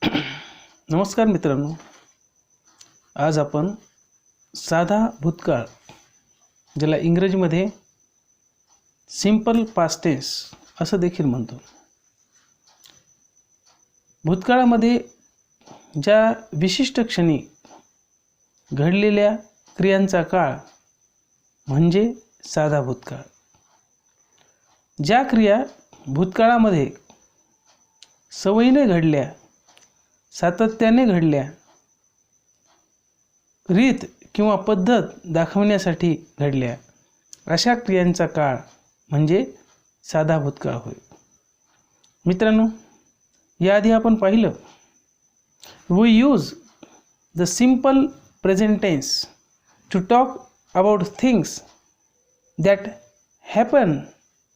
नमस्कार मित्रांनो, आज आपण साधा भूतकाळ ज्याला इंग्रजीमध्ये सिंपल पास्ट टेन्स असं देखील म्हणतो. भूतकाळामध्ये ज्या विशिष्ट क्षणी घडलेल्या क्रियांचा काळ म्हणजे साधा भूतकाळ. ज्या क्रिया भूतकाळामध्ये सवयीने घडल्या, सातत्याने घडल्या, रीत किंवा पद्धत दाखवण्यासाठी घडल्या, अशा क्रियांचा काळ म्हणजे साधा भूतकाळ होय. मित्रांनो, याआधी आपण पाहिलं, we use the simple present tense to talk about things that happen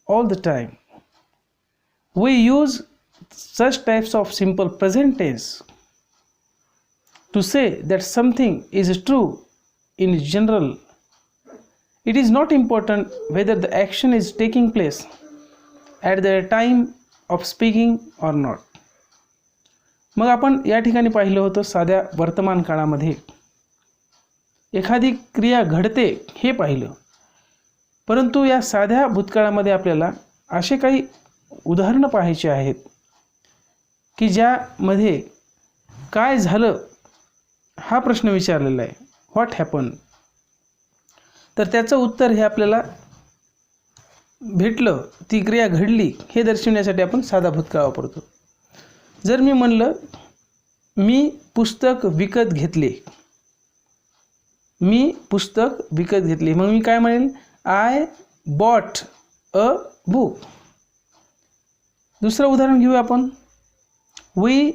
all the time. We use such types of simple present tense to say that something is true in general. It is not important whether the action is taking place at the time of speaking or not. मग आपण या ठिकाणी पाहिलं होतं, साध्या वर्तमान काळामध्ये एखादी क्रिया घडते हे पाहिलं. परंतु या साध्या भूतकाळामध्ये आपल्याला असे काही उदाहरणं पाहायचे आहेत की ज्यामध्ये काय झालं हा प्रश्न विचारलेला आहे, व्हॉट हॅपन. तर त्याचं उत्तर हे आपल्याला भेटलं, ती क्रिया घडली हे दर्शवण्यासाठी आपण साधा भूतकाळ वापरतो. जर मी म्हणलं मी पुस्तक विकत घेतले, मी पुस्तक विकत घेतले, मग मी काय म्हणेल, आय बॉट अ बुक. दुसरं उदाहरण घेऊया आपण, we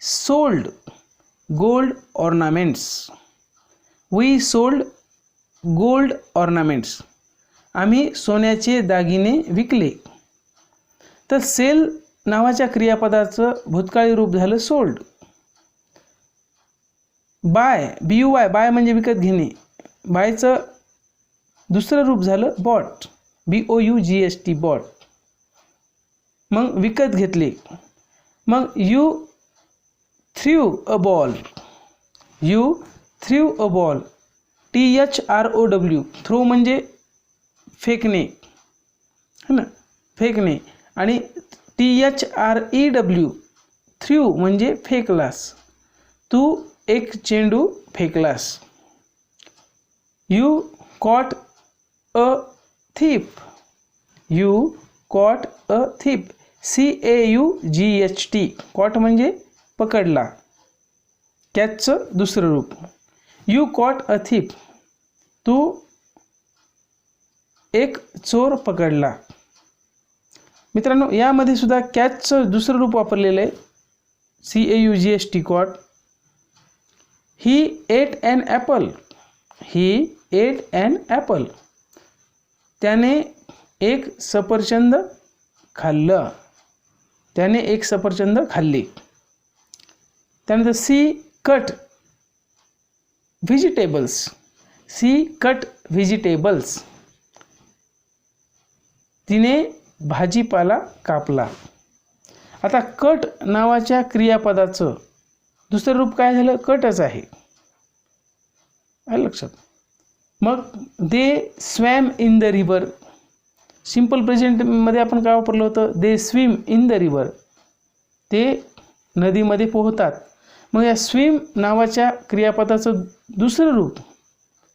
sold gold ornaments. We sold gold ornaments. आम्ही सोन्याचे दागिने विकले. तर सेल नावाच्या क्रियापदाचं भूतकाळी रूप झालं सोल्ड. बाय, BUY, बाय म्हणजे विकत घेणे, बायचं दुसरं रूप झालं बॉट, BOUGST, बॉट. मग विकत घेतले. मग you threw a ball, you threw a ball, THROW, throw म्हणजे फेकणे, है ना, फेकणे. आणि THREW, थ्रू म्हणजे फेकलास, तू एक चेंडू फेकलास. You caught a thief, you caught a thief, CAUGHT, caught म्हणजे पकडला, कॅचचं दुसरं रूप. यू कॉट अ थिप, तू एक चोर पकडला. मित्रांनो, यामध्ये सुद्धा कॅचचं दुसरं रूप वापरलेलं आहे, CAUGHT, caught. He ate an apple, he ate an apple, त्याने एक सफरचंद खाल्लं, त्याने एक सफरचंद खाल्ले. त्यानंतर she cut vegetables, she cut vegetables, तिने भाजीपाला कापला. आता कट नावाच्या क्रियापदाचं दुसरं रूप काय झालं, कटच आहे, लक्षात. मग they swam in the river. Simple प्रेझेंटमध्ये आपण काय वापरलं होतं, they swim in the river, ते नदीमध्ये पोहतात. मग या स्विम नावाच्या क्रियापदाचं दुसरं रूप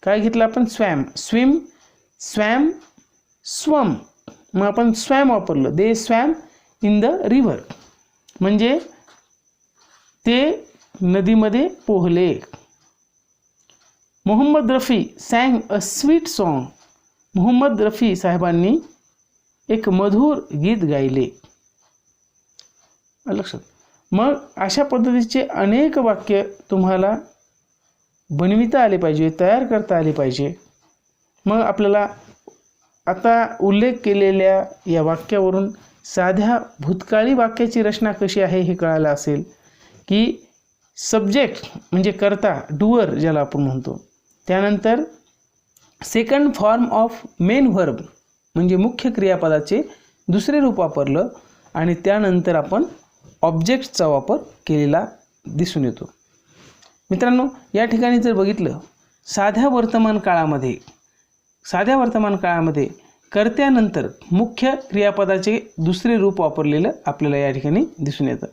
काय घेतलं आपण, स्वॅम, स्विम, स्वॅम, स्वम. मग आपण स्वॅम वापरलं, they swam in the river म्हणजे ते नदीमध्ये पोहले. Mohammed Rafi sang a sweet song. Mohammed Rafi साहेबांनी एक मधुर गीत गायले, लक्षात. मग अशा पद्धतीचे अनेक वाक्य तुम्हाला बनविता आले पाहिजे, तयार करता आले पाहिजे. मग आपल्याला आता उल्लेख केलेल्या या वाक्यावरून साध्या भूतकाळी वाक्याची रचना कशी आहे हे कळालं असेल की सब्जेक्ट म्हणजे कर्ता, डुअर ज्याला आपण म्हणतो, त्यानंतर second form of main verb म्हणजे मुख्य क्रियापदाचे दुसरे रूप वापरलं, आणि त्यानंतर आपण ऑब्जेक्टचा वापर केलेला दिसून येतो. मित्रांनो, या ठिकाणी जर बघितलं, साध्या वर्तमान काळामध्ये कर्त्यानंतर मुख्य क्रियापदाचे दुसरे रूप वापरलेलं आपल्याला या ठिकाणी दिसून येतं.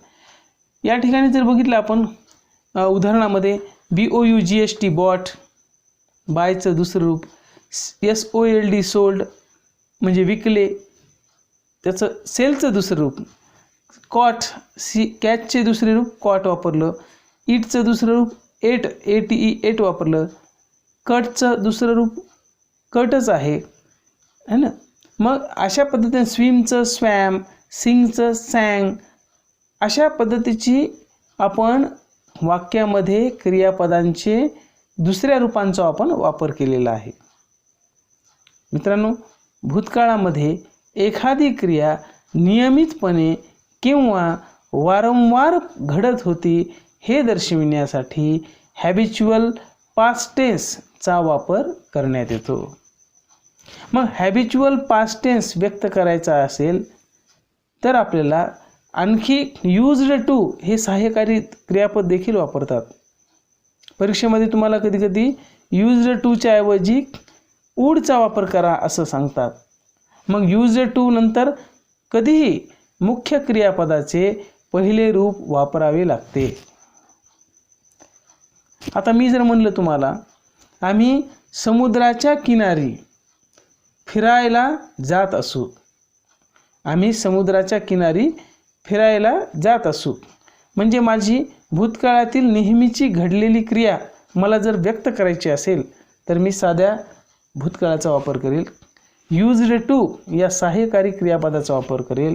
या ठिकाणी जर बघितलं आपण उदाहरणामध्ये BOUGHT बॉट, बायचं दुसरं रूप, SOLD सोल्ड म्हणजे विकले, त्याचं सेलचं दुसरं रूप, कॉट कॅचचे दुसरे रूप कॉट वापरलं, ईटचं दुसरं रूप एट वापरलं, कटचं दुसरं रूप कटच आहे ना. मग अशा पद्धतीने स्विमचं स्वॅम, सिंगचं सॅंग, अशा पद्धतीची आपण वाक्यामध्ये क्रियापदांचे दुसऱ्या रूपांचा आपण वापर केलेला आहे. मित्रांनो, भूतकाळामध्ये एखादी क्रिया नियमितपणे किंवा वारंवार घडत होती हे दर्शविण्यासाठी हॅबिच्युअल पास्ट टेन्सचा वापर करण्यात येतो. मग हॅबिच्युअल पास्ट टेन्स व्यक्त करायचा असेल तर आपल्याला आणखी यूज्ड टू हे सहाय्यकारी क्रियापद देखील वापरतात. परीक्षेमध्ये तुम्हाला कधीकधी यूज्ड टूच्या ऐवजी वूडचा वापर करा असं सांगतात. मग यूज्ड टू नंतर कधीही मुख्य क्रियापदाचे पहिले रूप वापरावे लागते. आता मी जर म्हणलं तुम्हाला, आम्ही समुद्राच्या किनारी फिरायला जात असू, म्हणजे माझी भूतकाळातील नेहमीची घडलेली क्रिया मला जर व्यक्त करायची असेल तर मी साध्या भूतकाळाचा वापर करेल, यूज्ड टू या सहाय्यकारी क्रियापदाचा वापर करेल.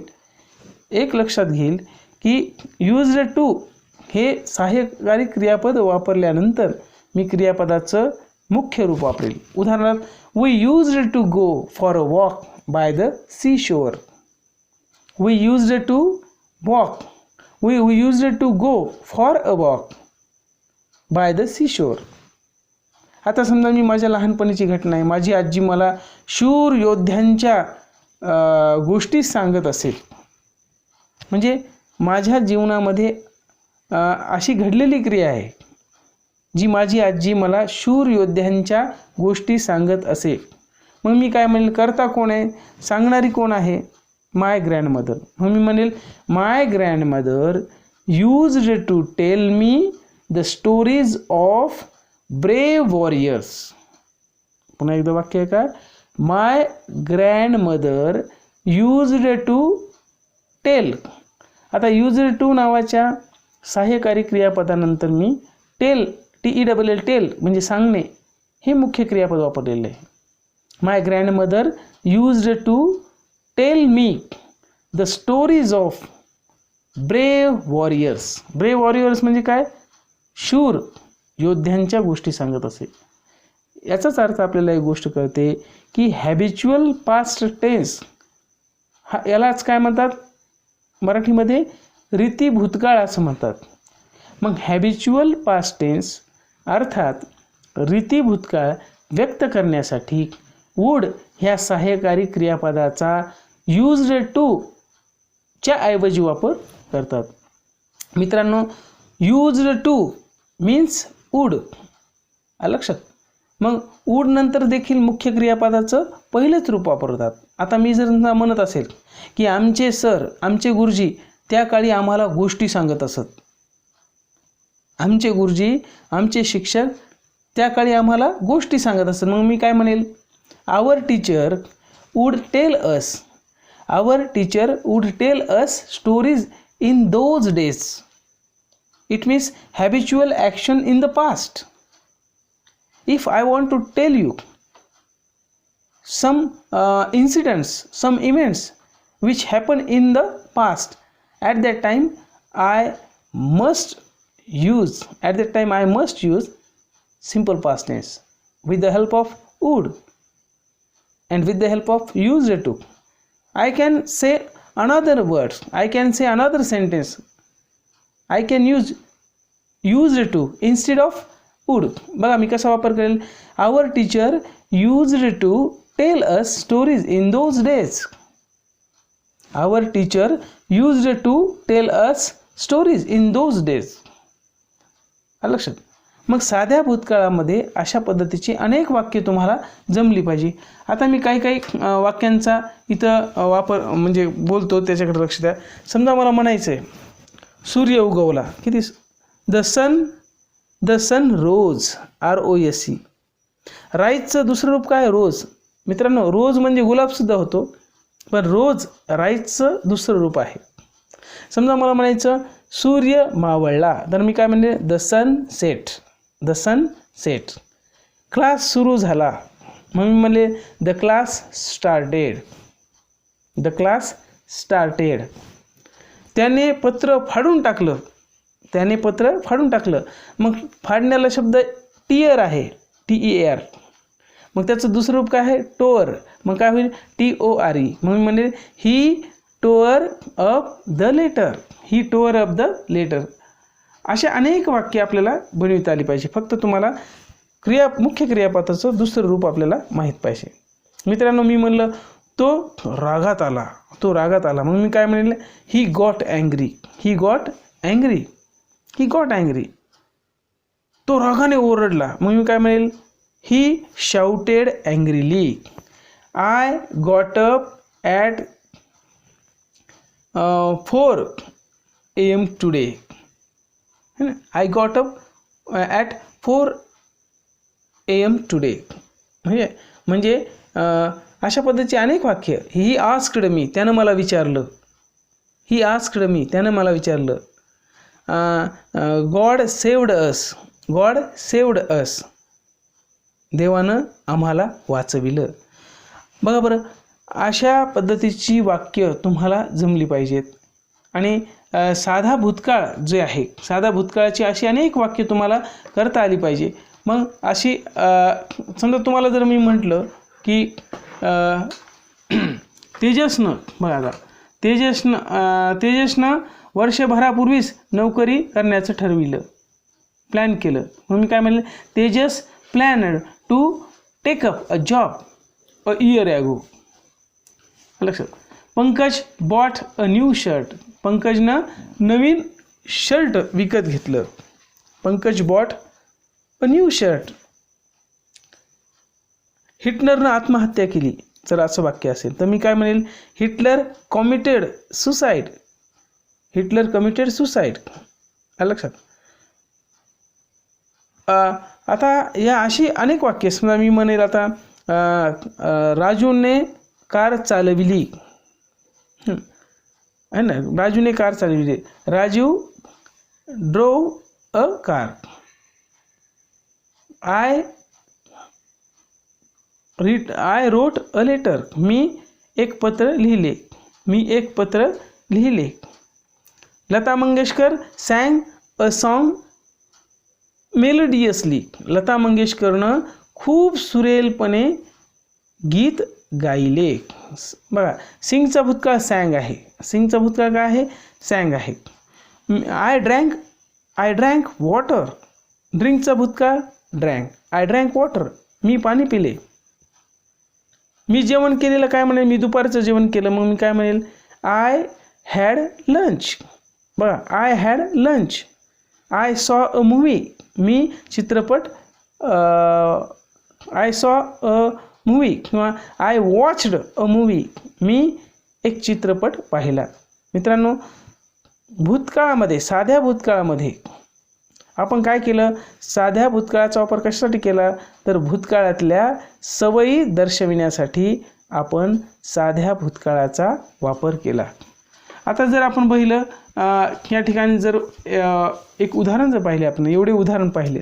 एक लक्षात घेईल की यूज्ड टू हे सहाय्यकारी क्रियापद वापरल्यानंतर मी क्रियापदाचं मुख्य रूप वापरेल. उदाहरणार्थ, we used to go for a walk by the sea shore. We used to go for a walk by the sea shore. आता समजा मी माझ्या लहानपणीची घटना आहे, माझी आजी मला शूर योद्ध्यांच्या गोष्टी सांगत असेल, म्हणजे माझ्या जीवनामध्ये अशी घडलेली क्रिया आहे जी माझी आजी मला शूर योद्ध्यांच्या गोष्टी सांगत असेल. मग मी काय म्हणेल, करता कोण आहे, सांगणारी कोण आहे, माय ग्रँडमदर. मग मी म्हणेल, my grandmother used to tell me the stories of brave warriors. पुन्हा एकदा वाक्य आहे का, my grandmother used to tell. आता यूज्ड टू नावाच्या सहाय्यकारी क्रियापदानंतर मी टेल टेल म्हणजे सांगणे हे मुख्य क्रियापद वापरलेले आहे. My grandmother used to tell me the stories of brave warriors. Brave warriors म्हणजे काय, शूर योद्ध्यांच्या गोष्टी सांगत असे. याचाच अर्थ आपल्याला एक गोष्ट कळते की हॅबिच्युअल पास्ट टेन्स यालाच काय म्हणतात, मराठीमध्ये रीती भूतकाळ असं म्हणतात. मग हॅबिच्युअल पास्ट टेन्स अर्थात रीती भूतकाळ व्यक्त करण्यासाठी वूड ह्या सहाय्यकारी क्रियापदाचा यूज्ड टू च्या ऐवजी वापर करतात. मित्रांनो, यूज्ड टू मीन्स वूड, लक्षात. मग वूड नंतर देखील मुख्य क्रियापदाचं पहिलेच रूप वापरतात. आता मी जर म्हणत असेल की आमचे सर, आमचे गुरुजी त्या काळी आम्हाला गोष्टी सांगत असत, आमचे गुरुजी, आमचे शिक्षक त्या काळी आम्हाला गोष्टी सांगत असत, मग मी काय म्हणेल, our teacher would tell us stories in those days. It means habitual action in the past. If I want to tell you some incidents, some events which happened in the past, at that time I must use simple past tense with the help of would and with the help of used to. I can say another words, I can say another sentence, I can use used to instead of would. बघा मी कसा वापर करेल, our teacher used to tell us stories in those days. Our teacher used to tell us stories in those days. लक्षात. मग साध्या भूतकाळामध्ये अशा पद्धतीची अनेक वाक्य तुम्हाला जमली पाहिजे. आता मी काही वाक्यांचा इथं वापर म्हणजे बोलतो, त्याच्याकडे लक्ष द्या. समजा मला म्हणायचं आहे सूर्य उगवला. किती? The sun rose, ROSE. राईजचं दुसरं रूप काय? रोज. मित्रांनो, रोज म्हणजे गुलाबसुद्धा होतो, पण रोज राईजचं दुसरं रूप आहे. समजा मला म्हणायचं सूर्य मावळला, तर मी काय म्हणले? The sun set. The sun set. Class सुरू झाला, मग मी म्हणले the class started. The class started. त्याने पत्र फाडून टाकलं. त्याने पत्र फाडून टाकलं. मग फाडण्याला शब्द टीयर आहे, TER. मग त्याचं दुसरं रूप काय आहे? टोअर. मग काय होईल? TORE. मग मी म्हणले he tore up the letter. He tore up the letter. अशा अनेक वाक्य आपल्याला बनविता आली पाहिजे. फक्त तुम्हाला मुख्य क्रियापदाचं दुसरं रूप आपल्याला माहीत पाहिजे. मित्रांनो, मी म्हणलं तो रागात आला. तो रागात आला. मग मी काय म्हणले? He got angry. He got angry. He got angry. तो रागाने ओरडला. मग मी काय म्हणेल? He shouted angrily. I got up at 4 AM today. I got up at 4 AM today. म्हणजे अशा पद्धतीची अनेक वाक्य. ही आस्क्ड मी, त्यानं मला विचारलं. ही आस्क्ड मी, त्यानं मला विचारलं. God saved us. God saved us. देवानं आम्हाला वाचविलं. बघा बरं, अशा पद्धतीची वाक्य तुम्हाला जमली पाहिजेत. आणि साधा भूतकाळ जे आहे, साधा भूतकाळाची अशी अनेक वाक्य तुम्हाला करता आली पाहिजे. मग अशी समजा तुम्हाला जर मी म्हटलं की तेजसनं, बघा आता, तेजसनं वर्षभरापूर्वीच नोकरी करण्याचं ठरविलं, प्लॅन केलं. मग मी काय म्हणलं? Tejas planned to take up a job a year ago. लक्षात. Pankaj bought a new shirt. पंकजनं नवीन शर्ट विकत घेतलं. Pankaj bought a new shirt. हिटलरनं आत्महत्या केली. जर असं वाक्य असेल तर मी काय म्हणेल? Hitler committed suicide. Hitler committed suicide. लक्षात. आता या अशी अनेक वाक्य. समजा मी म्हणेल आता राजूने कार चालविली. है ना? राजूने कार चालविली. Raju drove a car. I wrote a letter. मी एक पत्र लिहिले. मी एक पत्र लिहिले. Lata Mangeshkar sang a song melodiously. Lata मंगेशकरनं खूप सुरेलपणे गीत गायले. बघा, सिंगचा भूतकाळ सॅंग आहे. सिंगचा भूतकाळ काय आहे? सॅंग आहे. I drank water. ड्रिंकचा भूतकाळ ड्रँक. I drank water. मी पाणी पिले. मी जेवण केलेलं काय म्हणेल? मी दुपारचं जेवण केलं. मग मी काय म्हणेल? I had lunch. बघा, I had lunch. I saw a movie. मी चित्रपट आय सॉ अ मूव्ही किंवा आय वॉच्ड अ मूव्ही. मी एक चित्रपट पाहिला. मित्रांनो, भूतकाळामध्ये, साध्या भूतकाळामध्ये आपण काय केलं? साध्या भूतकाळाचा वापर कशासाठी केला? तर भूतकाळातल्या सवयी दर्शविण्यासाठी आपण साध्या भूतकाळाचा वापर केला. आता जर आपण पाहिलं या ठिकाणी जर एक उदाहरण जर पाहिले, आपण एवढे उदाहरण पाहिले,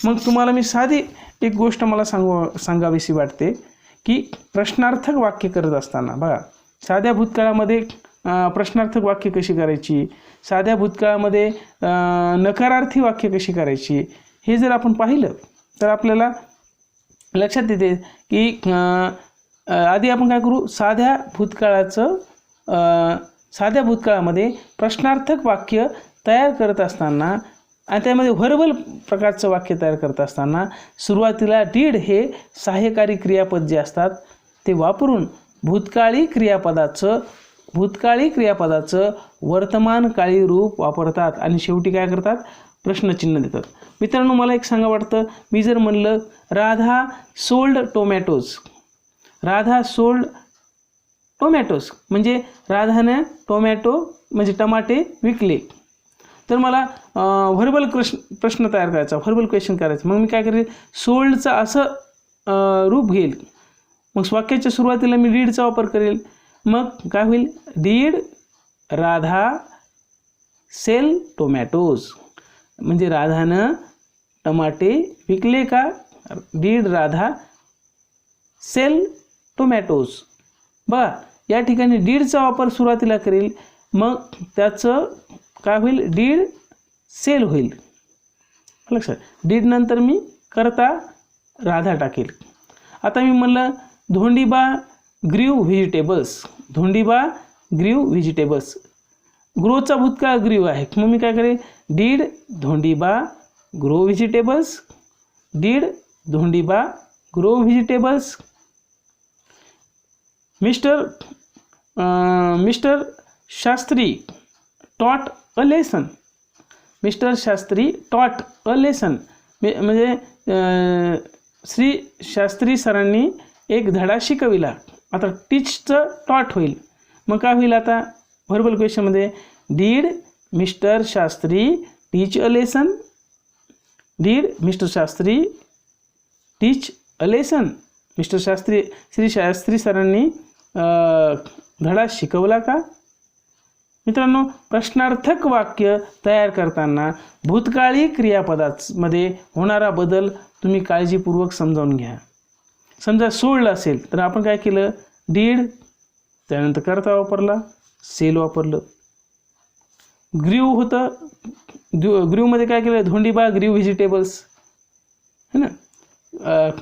मग तुम्हाला मी साधी एक गोष्ट मला सांगावीशी वाटते की प्रश्नार्थक वाक्य करत असताना बघा, साध्या भूतकाळामध्ये प्रश्नार्थक वाक्य कशी करायची, साध्या भूतकाळामध्ये नकारार्थी वाक्य कशी करायची, हे जर आपण पाहिलं तर आपल्याला लक्षात येते की आधी आपण काय करू? साध्या भूतकाळामध्ये प्रश्नार्थक वाक्य तयार करत असताना आणि त्यामध्ये व्हर्बल प्रकारचं वाक्य तयार करत असताना सुरुवातीला डीड हे सहाय्यकारी क्रियापद जे असतात ते वापरून भूतकाळी क्रियापदाचं भूतकाळी क्रियापदाचं वर्तमानकाळी रूप वापरतात आणि शेवटी काय करतात, प्रश्नचिन्ह देतात. मित्रांनो, मला एक सांगा वाटतं, मी जर म्हणलं Radha sold tomatoes, Radha sold tomatoes म्हणजे राधाने टोमॅटो म्हणजे टमाटे विकले, तर मला व्हर्बल प्रश्न तयार करायचा, व्हर्बल क्वेश्चन करायचं. मग मी काय करेल, सोल्डचं असं रूप घेईल. मग वाक्याच्या सुरुवातीला मी डीडचा वापर करेल. मग काय होईल, डीड राधा सेल टोमॅटोज म्हणजे राधानं टमाटे विकले का, डीड राधा सेल टोमॅटोज. बघा, या ठिकाणी डीडचा वापर सुरुवातीला करेल, मग त्याचं काय होईल, डीड सेल होईल. लक्षात, डीड नंतर मी करता राधा टाकेल. आता मी म्हणलं धोंडीबा ग्रीव व्हेजिटेबल्स, धोंडीबा ग्रीव व्हेजिटेबल्स, ग्रोचा भूतकाळ ग्रीव आहे. मग मी काय करेल, did Dhondiba grow vegetables, did Dhondiba grow vegetables. Mister Shastri taught a lesson, mister Shastri taught a lesson म्हणजे श्री शास्त्री सरांनी एक धडा शिकविला. आता टीचचं टॉट होईल. मग काय होईल, आता व्हर्बल क्वेश्चनमध्ये did mister Shastri teach a lesson, did mister Shastri teach a lesson, mister Shastri Shri Shastri सरांनी धडा शिकवला का. मित्रांनो, प्रश्नार्थक वाक्य तयार करताना भूतकाळी क्रियापदामध्ये होणारा बदल तुम्ही काळजीपूर्वक समजावून घ्या. समजा सोल्ड असेल तर आपण काय केलं, डीड त्यानंतर करता वापरला, सेल वापरलं. ग्रीव होतं, ग्रीवमध्ये काय केलं, धोंडीबा ग्रीव व्हेजिटेबल्स है ना.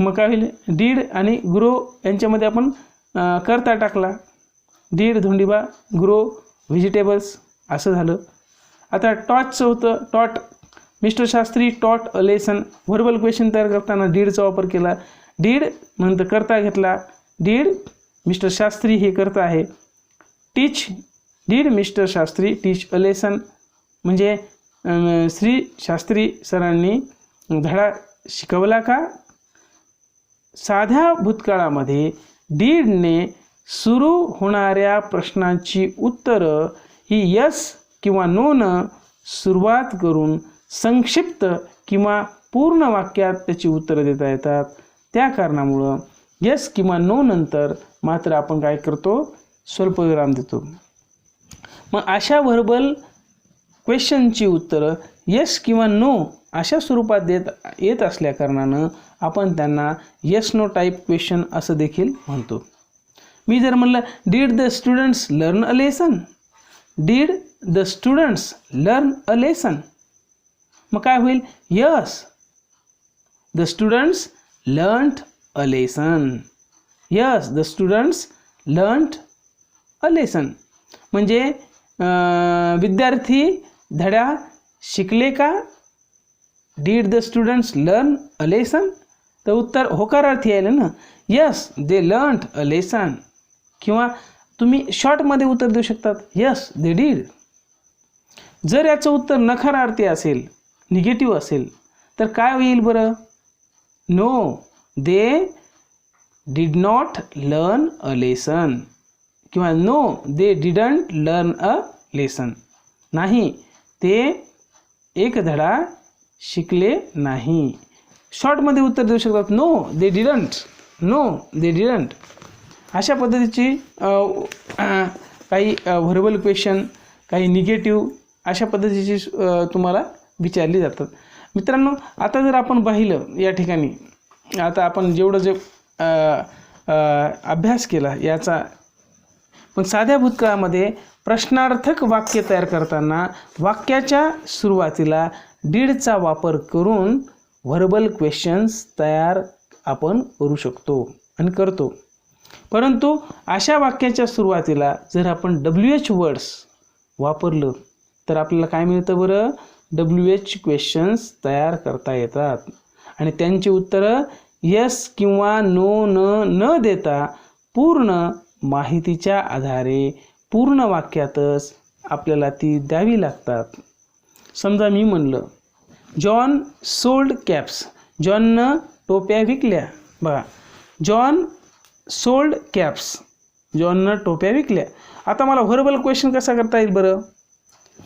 मग काय होईल, डीड आणि ग्रो यांच्यामध्ये आपण करता टाकला, डीड धोंडीबा ग्रो व्हेजिटेबल्स असं झालं. आता टॉटचं होतं, टॉट mister Shastri taught a lesson, verbal question तयार करताना डीडचा वापर केला, डीड नंतर करता घेतला, डीड मिस्टर शास्त्री हे करता आहे. Teach did mister Shastri teach a lesson म्हणजे श्री शास्त्री सरांनी धडा शिकवला का. साध्या भूतकाळामध्ये डीडने सुरू होणाऱ्या प्रश्नांची उत्तरं ही यस किंवा नोनं सुरुवात करून संक्षिप्त किंवा पूर्ण वाक्यात त्याची उत्तरं देता येतात. त्या कारणामुळं यस किंवा नो नंतर मात्र आपण काय करतो, स्वल्पविराम देतो. मग अशा व्हर्बल क्वेश्चनची उत्तरं यस किंवा नो अशा स्वरूपात येत असल्या कारणानं आपण त्यांना यस नो टाईप क्वेश्चन असं देखील म्हणतो. मी जर म्हणलं did the students learn a lesson, did the students learn a lesson, मग काय होईल, yes the students learned a lesson, yes the students learned a lesson म्हणजे विद्यार्थी धडा शिकले का. Did the students learn a lesson, तर उत्तर होकारार्थी आहे ना, yes they learned a lesson. किंवा तुम्ही शॉर्टमध्ये उत्तर देऊ शकतात, यस दे डीड. जर याचं उत्तर नकारार्थी असेल, निगेटिव्ह असेल तर काय होईल बरं, no they did not learn a lesson किंवा no they didn't learn a lesson, नाही ते एक धडा शिकले नाही. शॉर्टमध्ये उत्तर देऊ शकतात, no they didn't, no they didn't. अशा पद्धतीची काही व्हर्बल क्वेश्चन, काही निगेटिव्ह अशा पद्धतीची तुम्हाला विचारली जातात. मित्रांनो, आता जर आपण पाहिलं या ठिकाणी, आता आपण जेवढं जे अभ्यास केला याचा, पण साध्या भूतकाळामध्ये प्रश्नार्थक वाक्य तयार करताना वाक्याच्या सुरुवातीला डीडचा वापर करून व्हर्बल क्वेश्चन्स तयार आपण करू शकतो आणि करतो. परंतु अशा वाक्याच्या सुरुवातीला जर आपण WH वर्ड्स वापरलं तर आपल्याला काय मिळतं बरं, WH क्वेश्चन्स तयार करता येतात आणि त्यांची उत्तरं यस किंवा नो न देता पूर्ण माहितीच्या आधारे पूर्ण वाक्यातच आपल्याला ती द्यावी लागतात. समजा मी म्हणलं जॉन सोल्ड कॅप्स, जॉननं टोप्या विकल्या. बघा, जॉन सोल्ड कॅप्स, जॉननं टोप्या विकल्या. आता मला व्हर्बल क्वेश्चन कसा करता येईल बरं?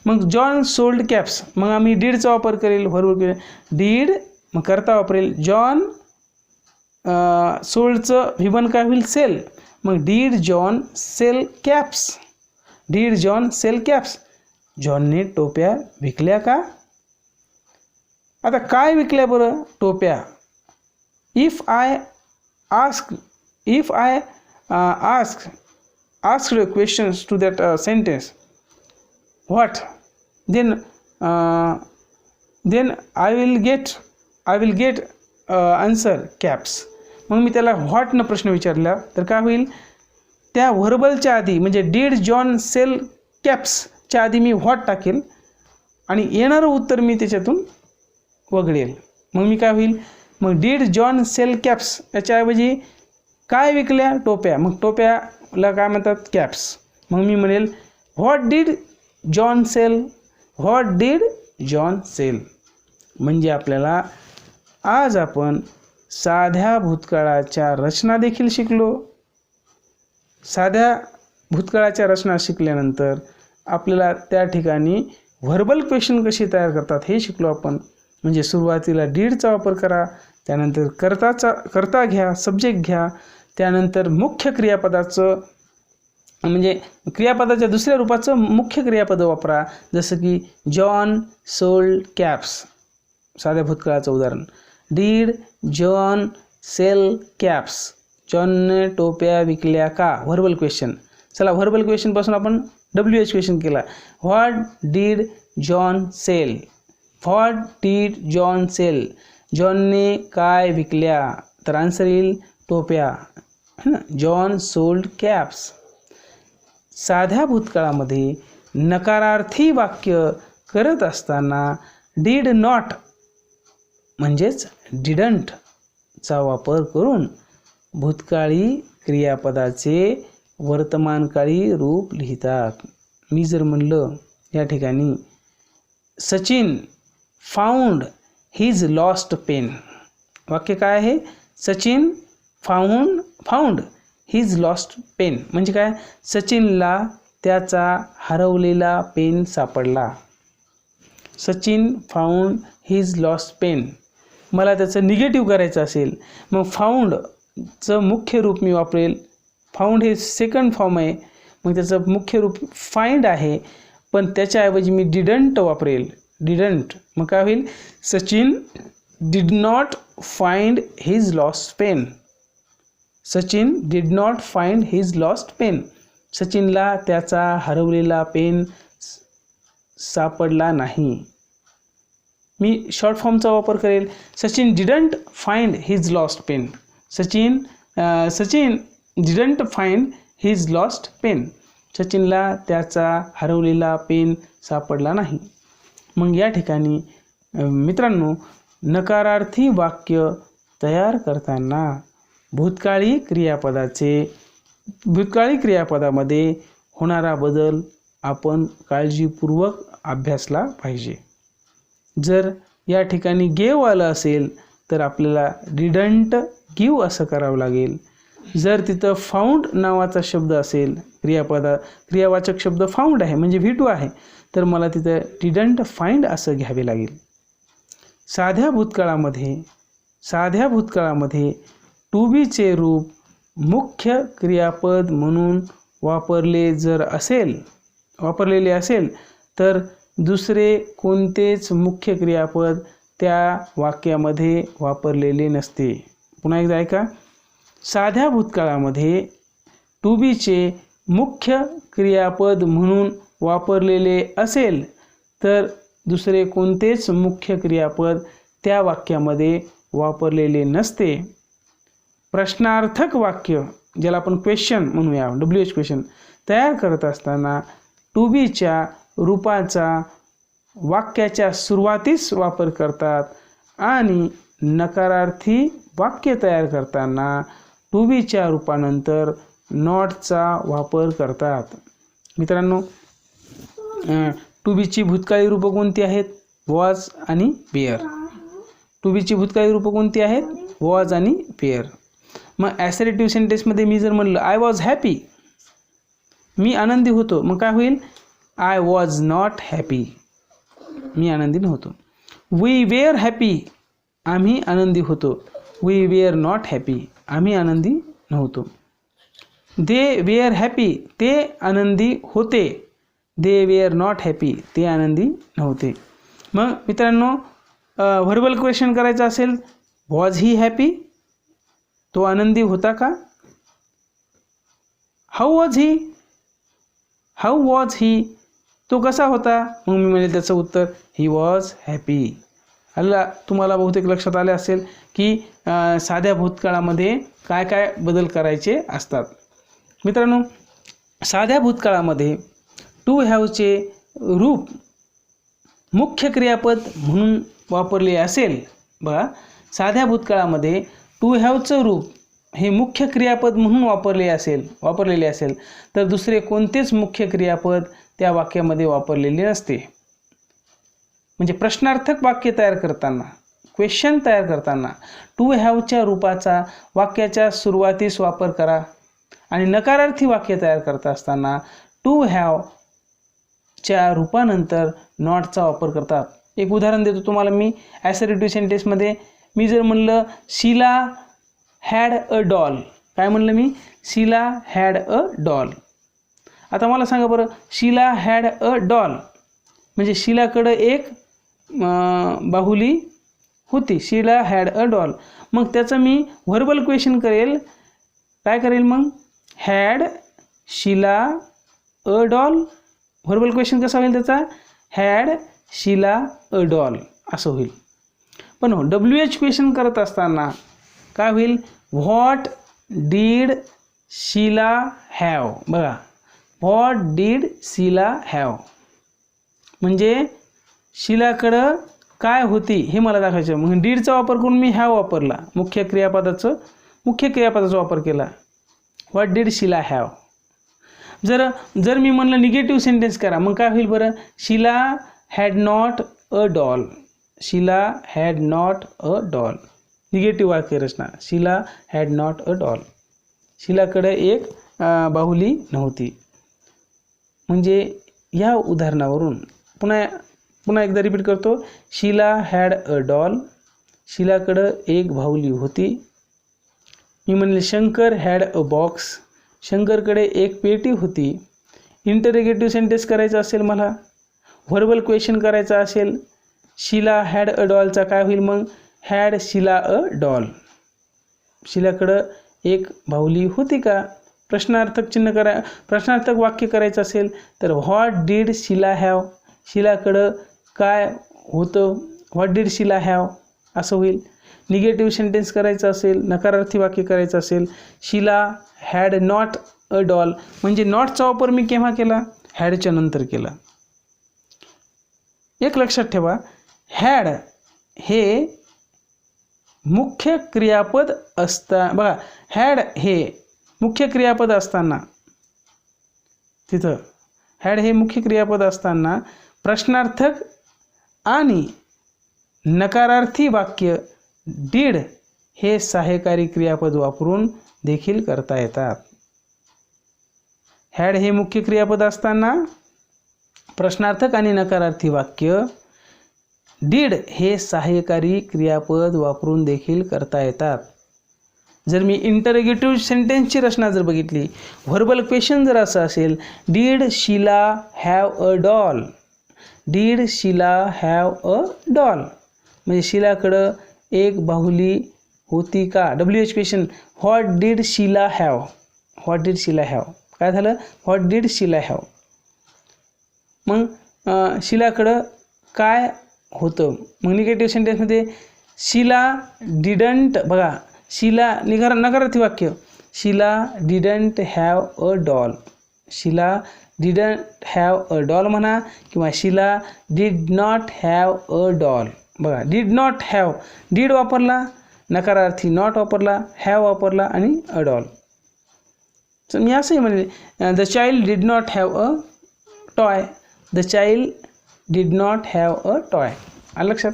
मग जॉन सोल्ड कॅप्स, मग आम्ही डीडचा वापर करेल. व्हर्बल डीड, मग करता वापरेल. जॉन सोल्डचं V1 काय होईल? सेल. मग did John sell caps, did John sell caps, जॉनने टोप्या विकल्या का? आता काय विकल्या बरं? टोप्या. If I ask asked questions to that sentence, what, then I will get answer caps. मग मी त्याला व्हॉट न प्रश्न विचारला तर काय होईल? त्या व्हर्बलच्या आधी म्हणजे डीड जॉन सेल कॅप्सच्या आधी मी व्हॉट टाकेल आणि येणारं उत्तर मी त्याच्यातून वगळेल. मग मी काय होईल? मग डीड जॉन सेल कॅप्स याच्याऐवजी काय विकल्या? टोप्या. मग टोप्याला काय म्हणतात? कॅप्स. मग मी म्हणेल what did John sell, what did John sell. म्हणजे आपल्याला आज आपण साध्या भूतकाळाच्या रचना देखील शिकलो. साध्या भूतकाळाच्या रचना शिकल्यानंतर आपल्याला त्या ठिकाणी व्हर्बल क्वेश्चन कशी तयार करतात हे शिकलो आपण. म्हणजे सुरुवातीला डीडचा वापर करा, त्यानंतर कर्ता घ्या, सब्जेक्ट घ्या, त्यानंतर मुख्य क्रियापदाचं म्हणजे क्रियापदाच्या दुसऱ्या रूपाचं मुख्य क्रियापद वापरा. जसं की जॉन सोल्ड कॅप्स, साध्या भूतकाळाचं उदाहरण. डीड जॉन सेल कॅप्स, जॉनने टोप्या विकल्या का? Verbal question. चला, व्हर्बल क्वेश्चनपासून आपण WH क्वेश्चन केला. What did John sell, what did John sell, जॉनने काय विकल्या? तर आन्सर येईल टोप्या, है ना. John sold caps. साध्या भूतकाळामध्ये नकारार्थी वाक्य करत असताना डीड नॉट म्हणजेच डिडंटचा वापर करून भूतकाळी क्रियापदाचे वर्तमानकाळी रूप लिहितात. मी जर म्हणलं या ठिकाणी Sachin found his lost pen, वाक्य काय आहे? Sachin found his lost pen म्हणजे काय? सचिनला त्याचा हरवलेला पेन सापडला. Sachin found his lost pen. मला त्याचं निगेटिव्ह करायचं असेल मग फाउंडचं मुख्य रूप मी वापरेल. फाउंड हे सेकंड फॉर्म आहे, मग त्याचं मुख्य रूप फाइंड आहे, पण त्याच्याऐवजी मी डिडंट वापरेल. डिडंट. मग काय होईल? Sachin did not find his lost pen. Sachin did not find his lost pen. सचिनला त्याचा हरवलेला पेन सापडला नाही. मी शॉर्ट फॉर्मचा वापर करेल. Sachin didn't find his lost pen. Sachin didn't find his lost pen. सचिनला त्याचा हरवलेला पेन सापडला नाही. मग या ठिकाणी मित्रांनो, नकारार्थी वाक्य तयार करताना भूतकाळी क्रियापदामध्ये होणारा बदल आपण काळजीपूर्वक अभ्यासला पाहिजे. जर या ठिकाणी गेव आलं असेल तर आपल्याला डिडंट गिव असं करावं लागेल. जर तिथं फाउंड नावाचा शब्द असेल, क्रियावाचक शब्द फाउंड आहे म्हणजे V2 आहे, तर मला तिथं डिडंट फाइंड असं घ्यावे लागेल. साध्या भूतकाळामध्ये टू बीचे रूप मुख्य क्रियापद म्हणून वापरलेले असेल तर दुसरे कोणतेच मुख्य क्रियापद त्या वाक्यामध्ये वापरलेले नसते. पुन्हा एकदा ऐका. साध्या भूतकाळामध्ये टू बीचे मुख्य क्रियापद म्हणून वापरलेले असेल तर दुसरे कोणतेच मुख्य क्रियापद त्या वाक्यामध्ये वापरलेले नसते. प्रश्नार्थक वाक्य, ज्याला आपण क्वेश्चन म्हणूया, WH क्वेश्चन तयार करत असताना टू बीच्या रूपाचा वाक्याच्या सुरुवातीस वापर करतात आणि नकारार्थी वाक्य तयार करताना टू बीच्या रूपानंतर नॉटचा वापर करतात. मित्रांनो, टू बीची भूतकाळी रूपं कोणती आहेत? वॉज आणि वेअर. टू बीची भूतकाळी रूपं कोणती आहेत? वॉज आणि वेअर. मग ॲसर्टिव्ह सेंटेन्समध्ये मी जर म्हणलं आय वॉज हॅपी, मी आनंदी होतो, मग काय होईल? आय वॉज नॉट हॅपी, मी आनंदी नव्हतो. वी वेअर हॅपी, आम्ही आनंदी होतो. वी वेअर नॉट हॅपी, आम्ही आनंदी नव्हतो. दे वेअर हॅपी, ते आनंदी होते. दे वेअर नॉट हॅपी, ते आनंदी नव्हते. मग मित्रांनो, व्हर्बल क्वेश्चन करायचं असेल, वॉज ही हॅपी, तो आनंदी होता का? How was he, how was he, तो कसा होता? मग मी म्हणेल त्याचं उत्तर ही वॉज हॅपी. तुम्हाला बहुतेक लक्षात आले असेल की साध्या भूतकाळामध्ये काय काय बदल करायचे असतात. मित्रांनो, साध्या भूतकाळामध्ये टू हॅवचे रूप मुख्य क्रियापद म्हणून वापरले असेल. बघा, साध्या भूतकाळामध्ये टू हॅवचं रूप हे मुख्य क्रियापद म्हणून वापरलेले असेल तर दुसरे कोणतेच मुख्य क्रियापद त्या वाक्यामध्ये वापरलेले नसते. म्हणजे प्रश्नार्थक वाक्य तयार करताना, क्वेश्चन तयार करताना टू हॅवच्या रूपाचा वाक्याच्या सुरुवातीस वापर करा आणि नकारार्थी वाक्य तयार करत असताना टू हॅवच्या रूपानंतर नॉटचा वापर करतात. एक उदाहरण देतो तुम्हाला मी. ॲसर्टिव्ह सेंटेन्समध्ये मी जर म्हणलं शीला हॅड अ डॉल, काय म्हणलं मी? Sheela had a doll. आता मला सांगा बरं, शीला हॅड अ डॉल म्हणजे शीलाकडं एक बाहुली होती. Sheela had a doll. मग त्याचं मी व्हर्बल क्वेश्चन करेल. काय करेल मग? Had Sheela a doll. Verbal question कसा होईल त्याचा? हॅड शीला अ डॉल असं होईल. पण WH क्वेश्चन करत असताना काय होईल? What did Sheela have. बघा, व्हॉट डीड शीला हॅव म्हणजे शीलाकडं काय होती हे मला दाखवायचं. मग डीडचा वापर करून मी हॅव वापरला, मुख्य क्रियापदाचा वापर केला. What did Sheela have. जर मी म्हणलं निगेटिव्ह सेंटेन्स करा, मग काय होईल बरं? Sheela had not a doll. Sheela had not a doll. Negative वाक्यरचना, Sheela had not a doll. शीलाकडे एक बाहुली नव्हती. म्हणजे या उदाहरणावरून पुन्हा एकदा रिपीट करतो. शीला हॅड अ डॉल, शीलाकडं एक बाहुली होती. मी म्हणले शंकर हॅड अ बॉक्स, शंकरकडे एक पेटी होती. इंटरोगेटिव्ह सेंटेन्स करायचं असेल, मला व्हर्बल क्वेश्चन करायचा असेल, शीला हॅड अ डॉलचा काय होईल मग? Had Sheela a doll. शीलाकडं एक बाहुली होती का? प्रश्नार्थक वाक्य करायचं असेल तर व्हॉट डीड शीला हॅव. शीलाकडं काय होतं? व्हॉट डीड शीला हॅव असं होईल. निगेटिव्ह सेंटेन्स करायचं असेल, नकारार्थी वाक्य करायचं असेल, Sheela had not a doll म्हणजे नॉटचा वापर मी केव्हा केला? हॅडच्या नंतर केला. एक लक्षात ठेवा, हॅड हे मुख्य क्रियापद असता. बघा, हॅड हे मुख्य क्रियापद असताना, तिथं हॅड हे मुख्य क्रियापद असताना प्रश्नार्थक आणि नकारार्थी वाक्य डीड हे सहाय्यकारी क्रियापद वापरून देखील करता येतात. हॅड हे मुख्य क्रियापद असताना प्रश्नार्थक आणि नकारार्थी वाक्य डीड हे सहाय्यकारी क्रियापद वापरून देखील करता येतात. जर मी इंटरोगेटिव्ह सेंटेन्सची रचना जर बघितली, व्हर्बल क्वेश्चन जर असं असेल, did Sheela have a doll. Did Sheela have a doll म्हणजे शीलाकडं एक बाहुली होती का? WH question, what did Sheela have. What did Sheela have काय झालं? What did Sheela have. मग शीलाकडं काय होतं? मग निगेटिव्ह सेंटेन्समध्ये शीला डिडंट. बघा, शीला नकारार्थी वाक्य, Sheela didn't have a doll. Sheela didn't have a doll म्हणा किंवा Sheela did not have a doll. बघा, डिड नॉट हॅव, डिड वापरला, नकारार्थी नॉट वापरला, हॅव वापरला आणि अ डॉल. तर मी असंही म्हणेन the child did not have a toy. The child did not have a toy. आलं लक्षात?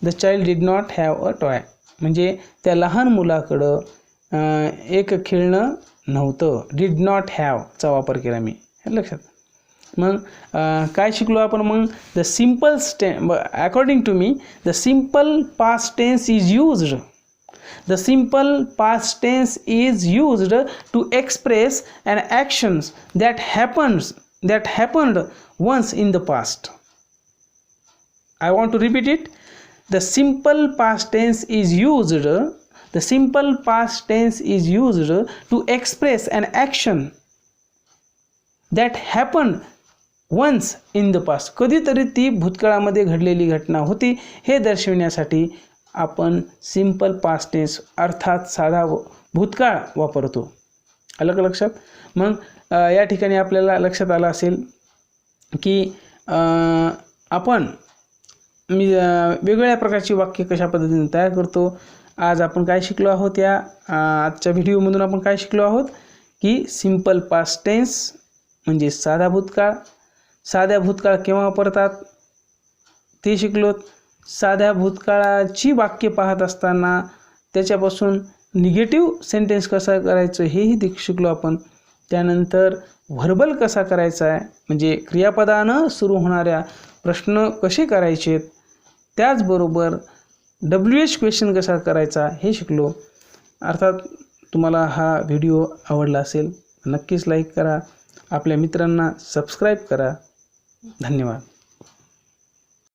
The child did not have a toy म्हणजे त्या लहान मुलाकडं एक खेळणं नव्हतं. डिड नॉट हॅवचा वापर केला मी. हे लक्षात? मग काय शिकलो आपण मग? The simple according to me the simple past tense is used. The simple past tense is used to express an actions that happened once in the past. I want to repeat it. The simple past tense is used to express an action that happened once in the past. कधीतरी ती भूतकाळामध्ये घडलेली घटना होती हे दर्शविण्यासाठी आपण simple past tense अर्थात साधा भूतकाळ वापरतो. आलं का लक्षात? मग या ठिकाणी आपल्याला लक्षात आलं असेल की आपण मी वेगवेगळ्या प्रकारची वाक्य कशा पद्धतीने तयार करतो. आज आपण काय शिकलो आहोत? या आजच्या व्हिडिओमधून आपण काय शिकलो आहोत की सिंपल पास्ट टेन्स म्हणजे साधा भूतकाळ. साध्या भूतकाळ केव्हा वापरतात ते शिकलोत. साध्या भूतकाळाची वाक्य पाहत असताना त्याच्यापासून निगेटिव्ह सेंटेन्स कसा करायचं हेही शिकलो आपण. त्यानंतर व्हर्बल कसा करायचा आहे म्हणजे क्रियापदानं सुरू होणाऱ्या प्रश्न कसे करायचे. त्याचबरोबर WH क्वेश्चन कसा करायचा हे शिकलो. अर्थात तुम्हाला हा व्हिडिओ आवडला असेल नक्कीच लाईक करा. आपल्या मित्रांना सबस्क्राईब करा. धन्यवाद.